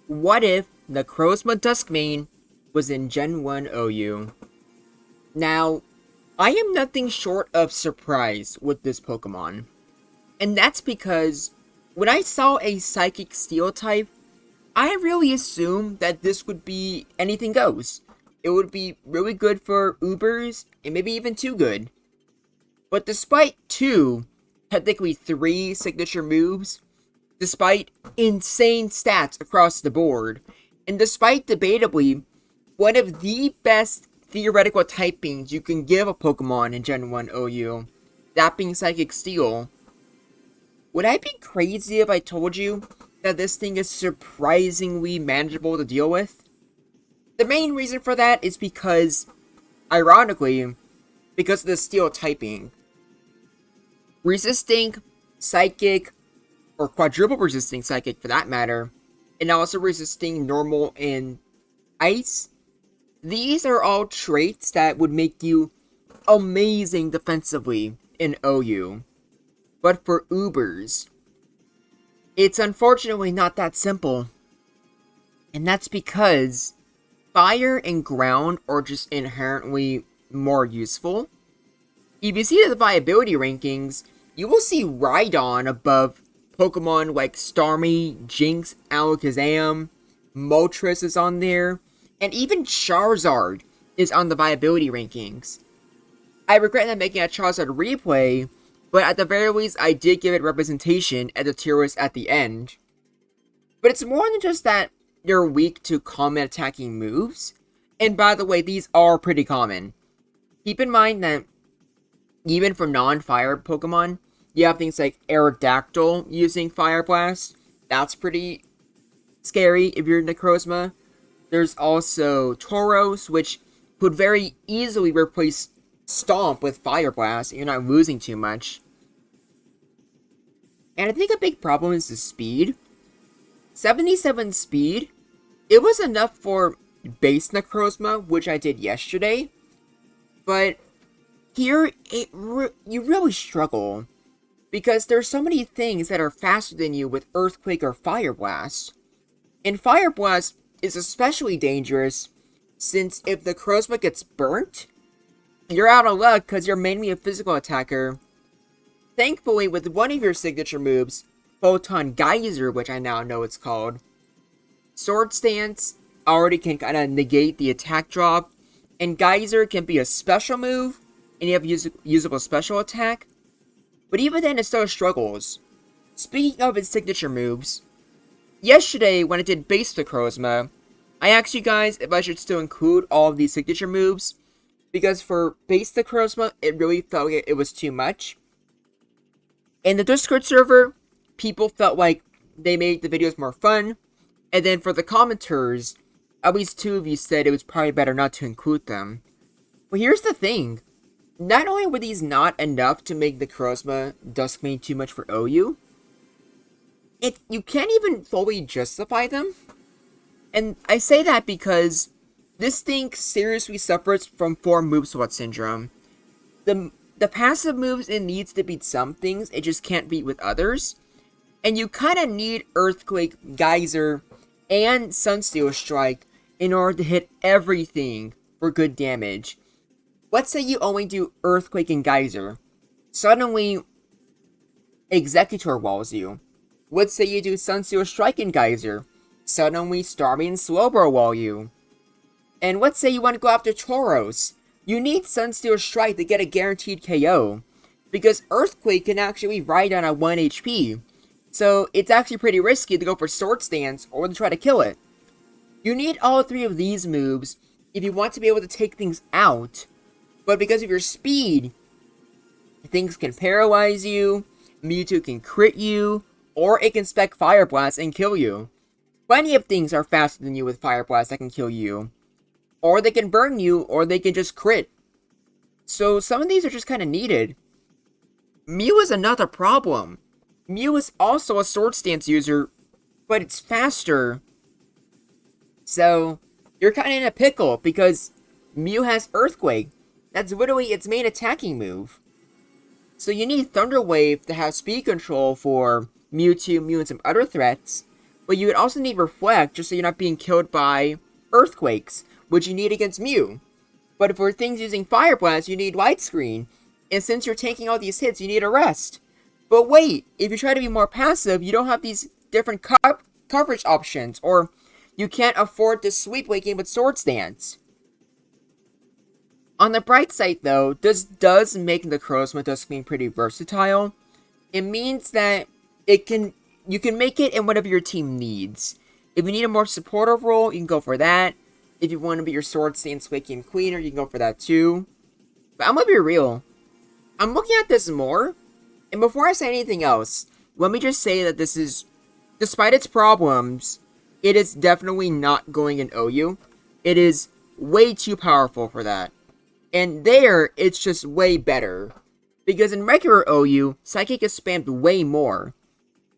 What if NECROZMA Dusk main was in Gen 1 OU? Now, I am nothing short of surprised with this Pokemon. And that's because when I saw a Psychic Steel type, I really assumed that this would be anything goes. It would be really good for Ubers, and maybe even too good. But despite two, technically three signature moves, despite insane stats across the board, and despite debatably one of the best theoretical typings you can give a Pokemon in Gen 1 OU, that being Psychic Steel, would I be crazy if I told you that this thing is surprisingly manageable to deal with? The main reason for that is because, ironically, because of the Steel typing. Resisting Psychic, or quadruple resisting Psychic for that matter, and also resisting Normal and Ice, these are all traits that would make you amazing defensively in OU. But for Ubers, it's unfortunately not that simple. And that's because Fire and Ground are just inherently more useful. If you see the viability rankings, you will see Rhydon above Pokemon like Starmie, Jinx, Alakazam, Moltres is on there, and even Charizard is on the viability rankings. I regret not making a Charizard replay, but at the very least I did give it representation at the tier list at the end. But it's more than just that you're weak to common attacking moves, and by the way, these are pretty common. Keep in mind that even for non-fire Pokemon, you have things like Aerodactyl using Fire Blast. That's pretty scary if you're NECROZMA. There's also Tauros, which could very easily replace Stomp with Fire Blast. You're not losing too much. And I think a big problem is the speed. 77 speed. It was enough for base NECROZMA, which I did yesterday. But here, you really struggle. Because there's so many things that are faster than you with Earthquake or Fire Blast. And Fire Blast is especially dangerous, since if the NECROZMA gets burnt, you're out of luck because you're mainly a physical attacker. Thankfully, with one of your signature moves, Photon Geyser, which I now know it's called, Sword Stance already can kind of negate the attack drop, and Geyser can be a special move, and you have usable special attack. But even then, it still struggles. Speaking of its signature moves, yesterday when I did base NECROZMA, I asked you guys if I should still include all of these signature moves, because for base NECROZMA, it really felt like it was too much. In the Discord server, people felt like they made the videos more fun, and then for the commenters, at least two of you said it was probably better not to include them. But here's the thing. Not only were these not enough to make the NECROZMA Dusk main too much for OU, you can't even fully justify them. And I say that because this thing seriously suffers from 4 move swap syndrome. The passive moves it needs to beat some things, it just can't beat with others. And you kind of need Earthquake, Geyser, and Sunsteel Strike in order to hit everything for good damage. Let's say you only do Earthquake and Geyser. Suddenly, Executor walls you. Let's say you do Sunsteel Strike and Geyser. Suddenly, Starmie and Slowbro wall you. And let's say you want to go after Tauros. You need Sunsteel Strike to get a guaranteed KO. Because Earthquake can actually ride on a 1 HP. So, it's actually pretty risky to go for Sword Stance or to try to kill it. You need all 3 of these moves if you want to be able to take things out. But because of your speed, things can paralyze you, Mewtwo can crit you, or it can spec Fire Blast and kill you. Plenty of things are faster than you with Fire Blast that can kill you. Or they can burn you, or they can just crit. So some of these are just kind of needed. Mew is another problem. Mew is also a Sword Stance user, but it's faster. So you're kind of in a pickle, because Mew has Earthquake. That's literally its main attacking move. So you need Thunder Wave to have speed control for Mewtwo, Mew, and some other threats. but you would also need Reflect just so you're not being killed by Earthquakes, which you need against Mew. But for things using Fire Blast, you need Light Screen, and since you're taking all these hits, you need Arrest. But wait, if you try to be more passive, you don't have these different coverage options, or you can't afford to sweep late game with Swords Dance. On the bright side though, this does make NECROZMA Dusk pretty versatile. It means that you can make it in whatever your team needs. If you need a more supportive role, you can go for that. If you want to be your Swords Dance late game cleaner, you can go for that too. But I'm gonna be real. I'm looking at this more, and before I say anything else, let me just say that this is, despite its problems, it is definitely not going in OU. It is way too powerful for that. And there, it's just way better. Because in regular OU, Psychic is spammed way more.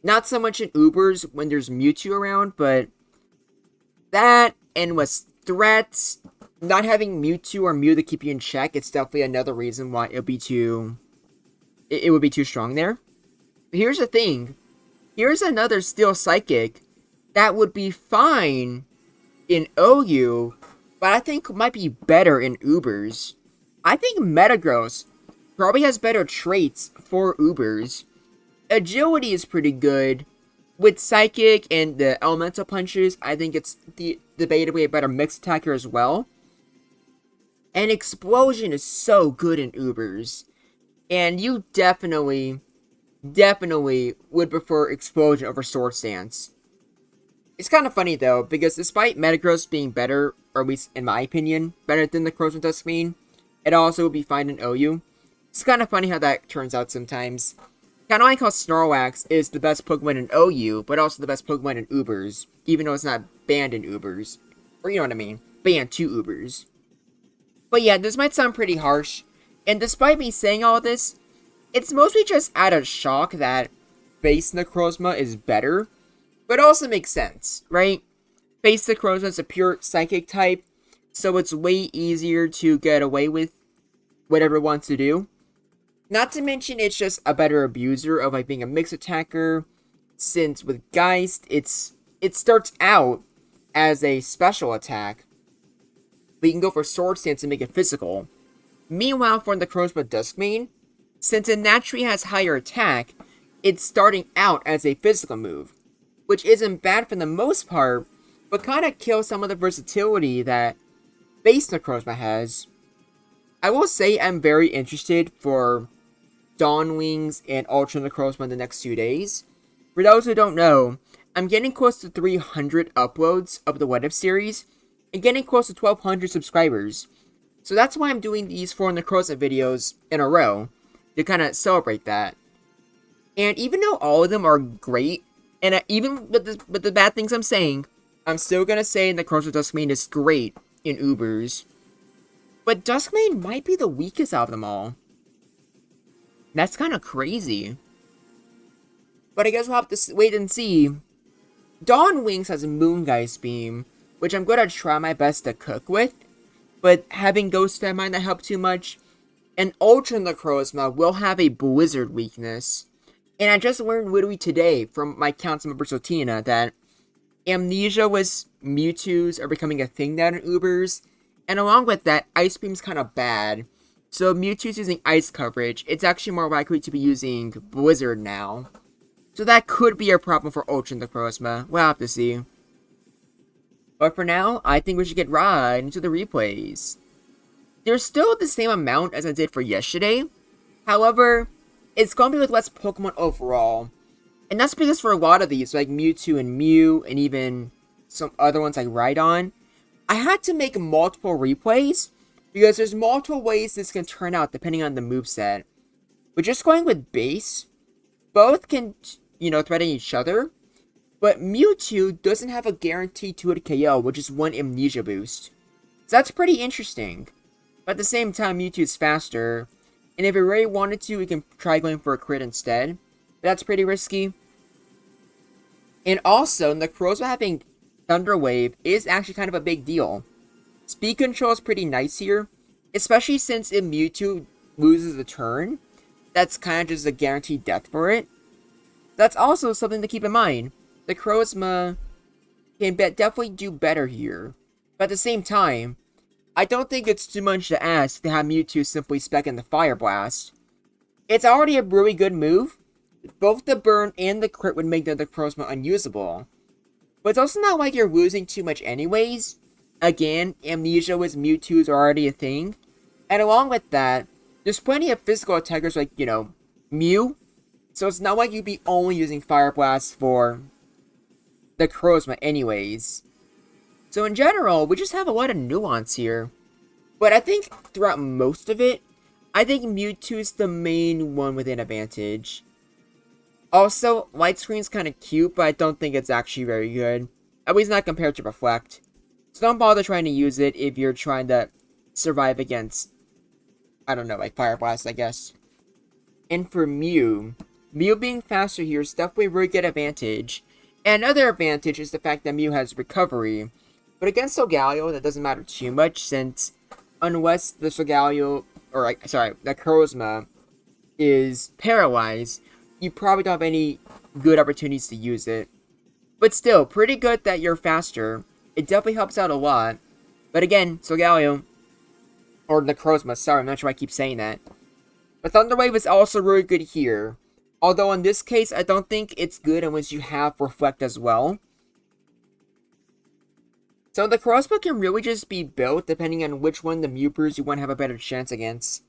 Not so much in Ubers when there's Mewtwo around, but that, and with threats, not having Mewtwo or Mew to keep you in check, it's definitely another reason why it would be too strong there. But here's the thing. Here's another Steel Psychic that would be fine in OU, but I think might be better in Ubers. I think Metagross probably has better traits for Ubers. Agility is pretty good. With Psychic and the Elemental Punches, I think it's debatably a better mixed attacker as well. And Explosion is so good in Ubers. And you definitely would prefer Explosion over Swords Dance. It's kind of funny though, because despite Metagross being better, or at least in my opinion, better than the NECROZMA Dusk, it also would be fine in OU. It's kind of funny how that turns out sometimes. Kind of like how Snorlax is the best Pokemon in OU, but also the best Pokemon in Ubers, even though it's not banned in Ubers. Or you know what I mean, banned to Ubers. But yeah, this might sound pretty harsh, and despite me saying all this, it's mostly just out of shock that base NECROZMA is better, but it also makes sense, right? Base NECROZMA is a pure Psychic type, so it's way easier to get away with whatever it wants to do. Not to mention, it's just a better abuser of like being a mixed attacker, since with Geist, it starts out as a special attack, but you can go for Sword Stance and make it physical. Meanwhile, for the NECROZMA Dusk, since it naturally has higher attack, it's starting out as a physical move, which isn't bad for the most part, but kind of kills some of the versatility that base NECROZMA has. I will say I'm very interested for Dawn Wings and Ultra NECROZMA in the next 2 days. For those who don't know, I'm getting close to 300 uploads of the What If series, and getting close to 1,200 subscribers. So that's why I'm doing these 4 NECROZMA videos in a row, to kind of celebrate that. And even though all of them are great, and even with the bad things I'm saying, I'm still gonna say NECROZMA Dusk is great in Ubers. But Duskmane might be the weakest out of them all. That's kind of crazy. But I guess we'll have to wait and see. Dawn Wings has Moongeist Beam, which I'm going to try my best to cook with. But having Ghost Type might not help too much. And Ultra NECROZMA will have a Blizzard weakness. And I just learned literally today from my council member Sotina that Amnesia with Mewtwo's are becoming a thing now in Ubers. And along with that, Ice Beam's kind of bad. So if Mewtwo's using Ice coverage, it's actually more likely to be using Blizzard now. So that could be a problem for Ultra NECROZMA. We'll have to see. But for now, I think we should get right into the replays. There's still the same amount as I did for yesterday. However, it's going to be with less Pokemon overall. And that's because for a lot of these, like Mewtwo and Mew, and even some other ones like Rhydon, I had to make multiple replays, because there's multiple ways this can turn out depending on the moveset. But just going with base, both can, threaten each other. But Mewtwo doesn't have a guaranteed 2-hit KO, which is 1 Amnesia boost. So that's pretty interesting. But at the same time, Mewtwo is faster. And if it really wanted to, we can try going for a crit instead. But that's pretty risky. And also, NECROZMA having Thunder Wave is actually kind of a big deal. Speed control is pretty nice here, especially since if Mewtwo loses a turn, that's kind of just a guaranteed death for it. That's also something to keep in mind. NECROZMA can definitely do better here. But at the same time, I don't think it's too much to ask to have Mewtwo simply spec in the Fire Blast. It's already a really good move. Both the burn and the crit would make the NECROZMA unusable. But it's also not like you're losing too much anyways. Again, Amnesia with Mewtwo is already a thing. And along with that, there's plenty of physical attackers like, Mew. So it's not like you'd be only using Fire Blast for the NECROZMA anyways. So in general, we just have a lot of nuance here. But I think throughout most of it, I think Mewtwo is the main one with an advantage. Also, Light Screen's kind of cute, but I don't think it's actually very good. At least not compared to Reflect. So don't bother trying to use it if you're trying to survive against, I don't know, like Fire Blast, I guess. And for Mew being faster here is definitely a really good advantage. And another advantage is the fact that Mew has Recovery. But against Solgaleo, that doesn't matter too much, since unless the Solgaleo, or sorry, the NECROZMA is paralyzed, you probably don't have any good opportunities to use it. But still, pretty good that you're faster. It definitely helps out a lot. But again, Solgaleo, or NECROZMA, sorry, I'm not sure why I keep saying that. But Thunder Wave is also really good here. Although in this case, I don't think it's good unless you have Reflect as well. So the NECROZMA can really just be built depending on which one the Mew brews you want to have a better chance against.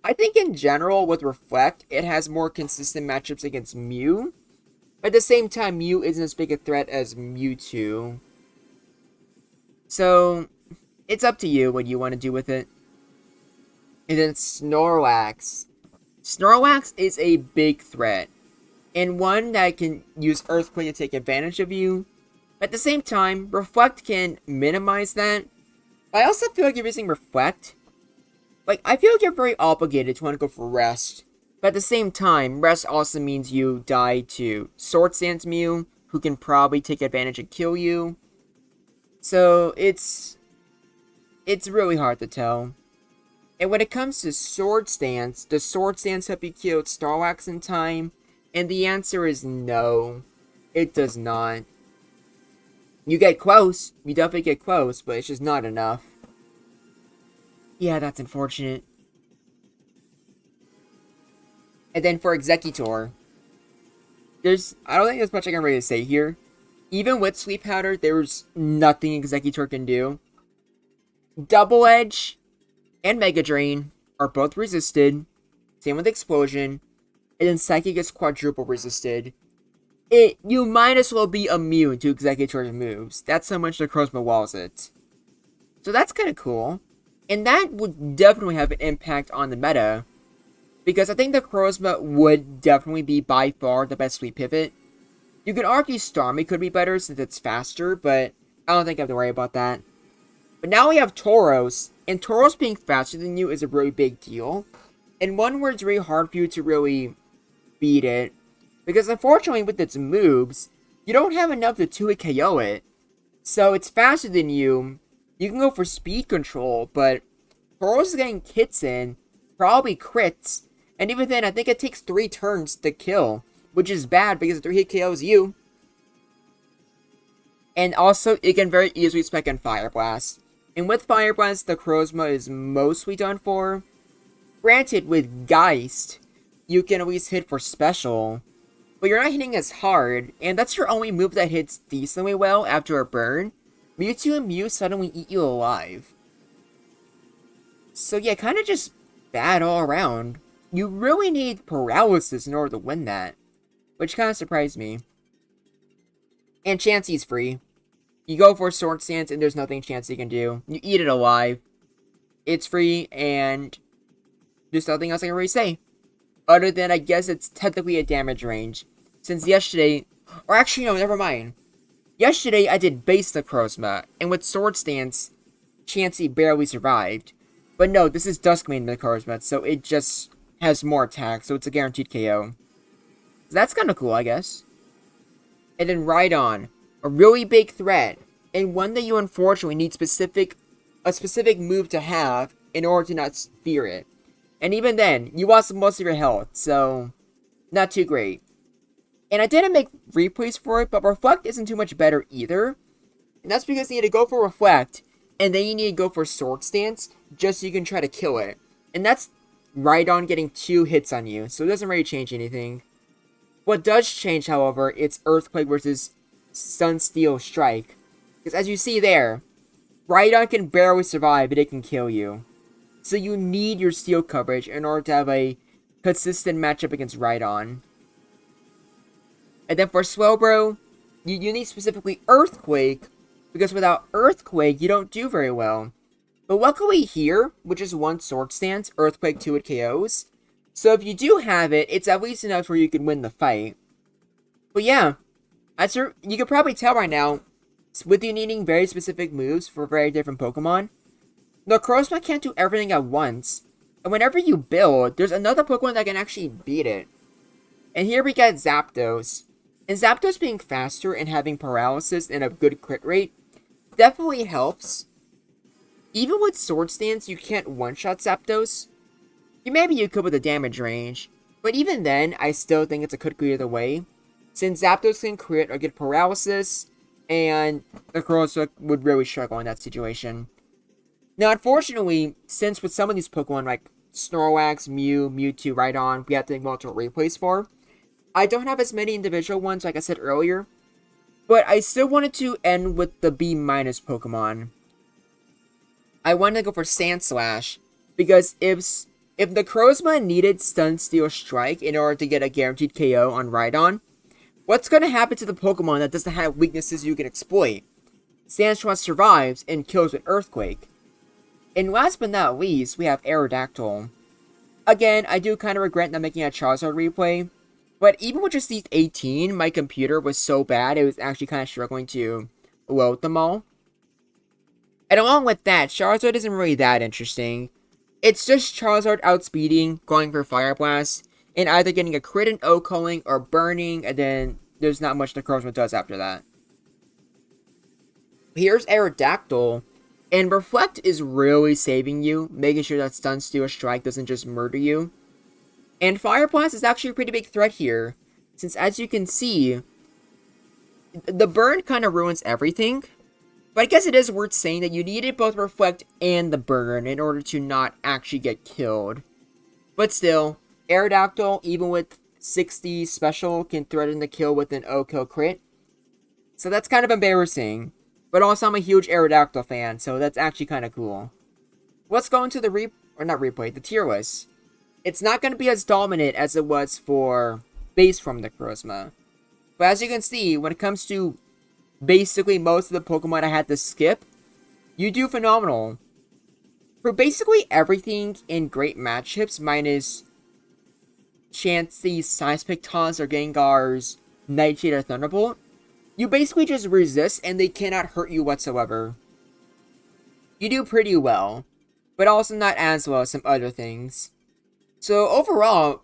I think in general with Reflect, it has more consistent matchups against Mew. But at the same time, Mew isn't as big a threat as Mewtwo. So, it's up to you what you want to do with it. And then Snorlax. Snorlax is a big threat. And one that can use Earthquake to take advantage of you. At the same time, Reflect can minimize that. But I also feel like you're using Reflect. Like, I feel like you're very obligated to want to go for Rest. But at the same time, Rest also means you die to Swords Dance Mew, who can probably take advantage and kill you. So, it's really hard to tell. And when it comes to Swords Dance, does Swords Dance help you kill Snorlax in time? And the answer is no. It does not. You get close. You definitely get close, but it's just not enough. Yeah, that's unfortunate. And then for Executor, I don't think there's much I can really say here. Even with Sleep Powder, there's nothing Executor can do. Double Edge and Mega Drain are both resisted. Same with Explosion. And then Psychic is quadruple resisted. You might as well be immune to Executor's moves. That's how much NECROZMA walls it. So that's kind of cool. And that would definitely have an impact on the meta. Because I think NECROZMA would definitely be by far the best Sweep Pivot. You could argue Starmie could be better since it's faster, but I don't think I have to worry about that. But now we have Tauros, and Tauros being faster than you is a really big deal. And one where it's really hard for you to really beat it. Because unfortunately with its moves, you don't have enough to 2-hit KO it. So it's faster than you. You can go for speed control, but Tauros is getting hits in, probably crits. And even then, I think it takes 3 turns to kill, which is bad because 3-hit KOs you. And also, it can very easily spec in Fire Blast. And with Fire Blast, the NECROZMA is mostly done for. Granted, with Geist, you can at least hit for special. But you're not hitting as hard, and that's your only move that hits decently well after a burn. Mewtwo and Mew suddenly eat you alive. So yeah, kind of just bad all around. You really need Paralysis in order to win that. Which kind of surprised me. And Chansey's free. You go for Sword Stance and there's nothing Chansey can do. You eat it alive. It's free and there's nothing else I can really say. Other than I guess it's technically a damage range. Since yesterday, or actually no, never mind. Yesterday I did base NECROZMA, and with Sword Stance, Chansey barely survived. But no, this is Dusk main NECROZMA, so it just has more attack, so it's a guaranteed KO. So that's kind of cool, I guess. And then Rhydon, a really big threat, and one that you unfortunately need a specific move to have in order to not fear it. And even then, you lost most of your health, so not too great. And I didn't make replays for it, but Reflect isn't too much better either. And that's because you need to go for Reflect, and then you need to go for Sword Stance, just so you can try to kill it. And that's Rhydon getting 2 hits on you, so it doesn't really change anything. What does change, however, it's Earthquake versus Stun Steel Strike. Because as you see there, Rhydon can barely survive, but it can kill you. So you need your steel coverage in order to have a consistent matchup against Rhydon. And then for Swellbro, you need specifically Earthquake, because without Earthquake, you don't do very well. But luckily here, which is 1 Sword Stance, Earthquake 2 it KOs. So if you do have it, it's at least enough where you can win the fight. But yeah, you can probably tell right now, with you needing very specific moves for very different Pokemon, NECROZMA can't do everything at once. And whenever you build, there's another Pokemon that can actually beat it. And here we get Zapdos. And Zapdos being faster and having paralysis and a good crit rate definitely helps. Even with Sword Stance, you can't one-shot Zapdos. Maybe you could with the damage range, but even then, I still think it's a could go either way, since Zapdos can crit or get paralysis, and NECROZMA would really struggle in that situation. Now, unfortunately, since with some of these Pokemon like Snorlax, Mew, Mewtwo, Rhydon, we have to make multiple replays for, I don't have as many individual ones like I said earlier, but I still wanted to end with the B- Pokemon. I wanted to go for Sandslash, because if NECROZMA needed Stun Steel Strike in order to get a guaranteed KO on Rhydon, what's going to happen to the Pokemon that doesn't have weaknesses you can exploit? Sandslash survives and kills with Earthquake. And last but not least, we have Aerodactyl. Again, I do kind of regret not making a Charizard replay, but even with just these 18, my computer was so bad it was actually kind of struggling to load them all. And along with that, Charizard isn't really that interesting. It's just Charizard outspeeding, going for Fire Blast, and either getting a crit in O-Calling or burning, and then there's not much NECROZMA does after that. Here's Aerodactyl, and Reflect is really saving you, making sure that Stun Steel Strike doesn't just murder you. And Fire Blast is actually a pretty big threat here, since as you can see, the burn kind of ruins everything. But I guess it is worth saying that you needed both Reflect and the burn in order to not actually get killed. But still, Aerodactyl, even with 60 special, can threaten the kill with an O-Kill crit. So that's kind of embarrassing. But also, I'm a huge Aerodactyl fan, so that's actually kind of cool. Let's go into the the tier list. It's not going to be as dominant as it was for base form NECROZMA. But as you can see, when it comes to basically most of the Pokemon I had to skip, you do phenomenal. For basically everything in great matchups, minus Chansey's Seismictons or Gengar's Nightshade or Thunderbolt, you basically just resist and they cannot hurt you whatsoever. You do pretty well, but also not as well as some other things. So overall,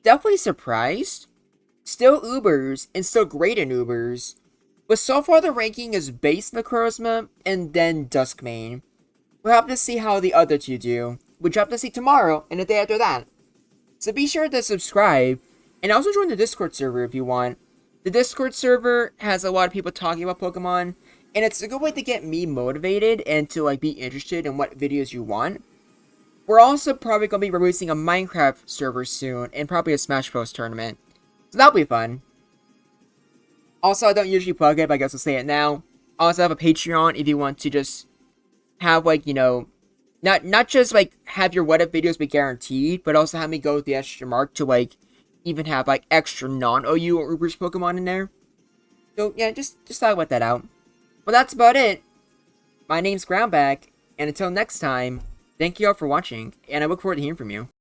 definitely surprised. Still Ubers, and still great in Ubers. But so far the ranking is base NECROZMA, and then Dusk main. We'll have to see how the other two do, which we'll have to see tomorrow, and the day after that. So be sure to subscribe, and also join the Discord server if you want. The Discord server has a lot of people talking about Pokemon, and it's a good way to get me motivated, and to be interested in what videos you want. We're also probably going to be releasing a Minecraft server soon, and probably a Smash Bros tournament. So that'll be fun. Also, I don't usually plug it, but I guess I'll say it now. I also have a Patreon if you want to just have, not just, have your what if videos be guaranteed, but also have me go the extra mark to, even have, extra non-OU or Ubers Pokemon in there. So, yeah, just thought about that out. Well, that's about it. My name's Groundback, and until next time, thank you all for watching, and I look forward to hearing from you.